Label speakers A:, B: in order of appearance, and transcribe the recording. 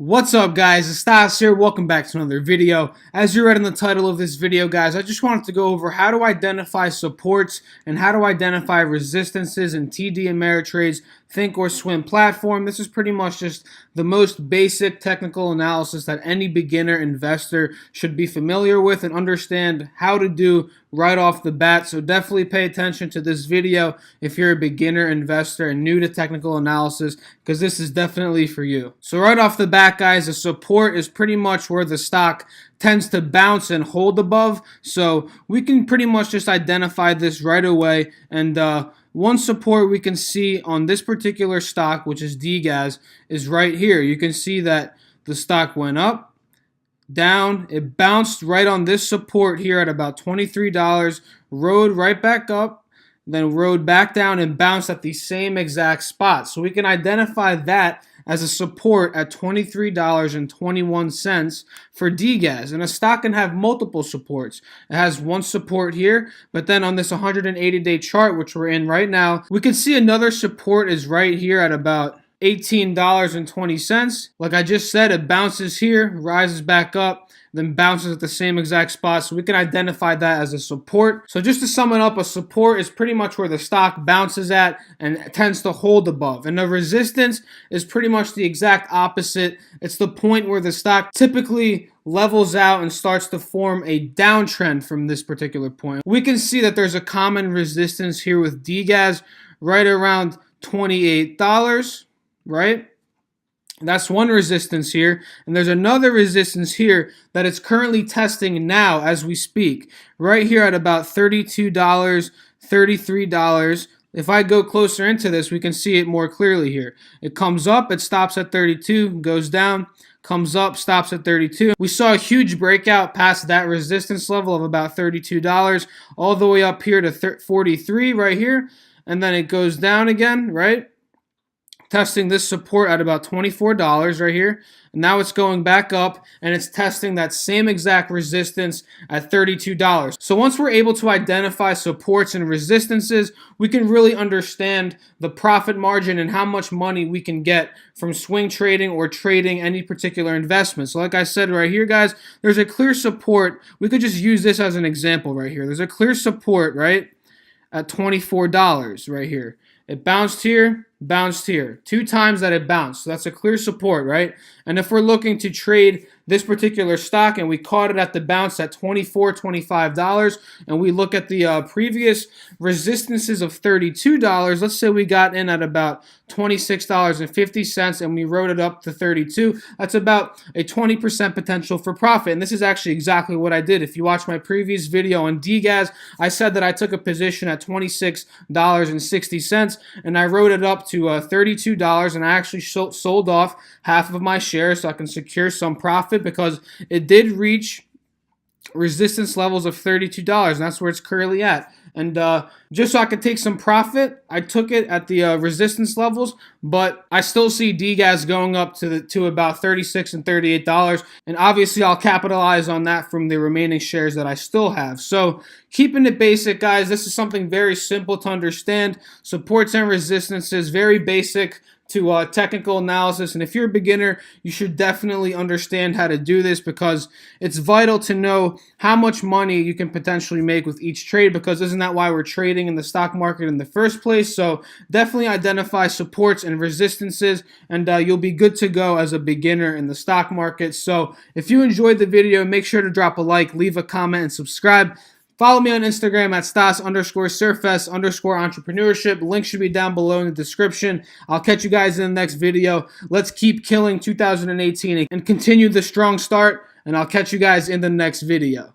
A: What's up, guys? It's Stas here. Welcome back to another video. As you read in the title of this video, guys, I just wanted to go over how to identify supports and how to identify resistances in TD Ameritrade's ThinkOrSwim platform. This is pretty much just the most basic technical analysis that any beginner investor should be familiar with and understand how to do right off the bat. So definitely pay attention to this video if you're a beginner investor and new to technical analysis, because this is definitely for you. So right off the bat, guys, a support is pretty much where the stock tends to bounce and hold above. So we can pretty much just identify this right away. And one support we can see on this particular stock, which is DGAS, is right here. You can see that the stock went up, down, it bounced right on this support here at about $23, rode right back up, then rode back down and bounced at the same exact spot. So we can identify that as a support at $23.21 for DGAS. And a stock can have multiple supports. It has one support here, but then on this 180-day chart, which we're in right now, we can see another support is right here at about $18.20. Like I just said, it bounces here, rises back up, then bounces at the same exact spot. So we can identify that as a support. So just to sum it up, a support is pretty much where the stock bounces at and tends to hold above. And the resistance is pretty much the exact opposite. It's the point where the stock typically levels out and starts to form a downtrend from this particular point. We can see that there's a common resistance here with DGAS right around $28, right? That's one resistance here, and there's another resistance here that it's currently testing now as we speak, right here at about $32, $33. If I go closer into this, we can see it more clearly here. It comes up, it stops at 32, goes down, comes up, stops at 32. We saw a huge breakout past that resistance level of about $32, all the way up here to 43 right here, and then it goes down again, right? Testing this support at about $24 right here. And now it's going back up and it's testing that same exact resistance at $32. So once we're able to identify supports and resistances, we can really understand the profit margin and how much money we can get from swing trading or trading any particular investment. So like I said right here, guys, there's a clear support. We could just use this as an example right here. There's a clear support, right, at $24 right here. It bounced here, bounced here. 2 times that it bounced. So that's a clear support, right? And if we're looking to trade this particular stock and we caught it at the bounce at $24, $25, and we look at the previous resistances of $32, let's say we got in at about $26.50 and we rode it up to 32, that's about a 20% potential for profit. And this is actually exactly what I did. If you watch my previous video on DGAS, I said that I took a position at $26.60 and I rode it up to $32, and I actually sold off half of my shares so I can secure some profit, because it did reach resistance levels of $32, and that's where it's currently at. And just so I could take some profit, I took it at the resistance levels, but I still see DGAS going up to about $36 and $38, and obviously I'll capitalize on that from the remaining shares that I still have. So keeping it basic, guys, this is something very simple to understand. Supports and resistances, very basic to technical analysis, and if you're a beginner, you should definitely understand how to do this, because it's vital to know how much money you can potentially make with each trade, because isn't that why we're trading in the stock market in the first place? So definitely identify supports and resistances, and you'll be good to go as a beginner in the stock market. So if you enjoyed the video, make sure to drop a like, leave a comment, and subscribe. Follow me on Instagram at Stas_surfs_entrepreneurship. Link should be down below in the description. I'll catch you guys in the next video. Let's keep killing 2018 and continue the strong start, and I'll catch you guys in the next video.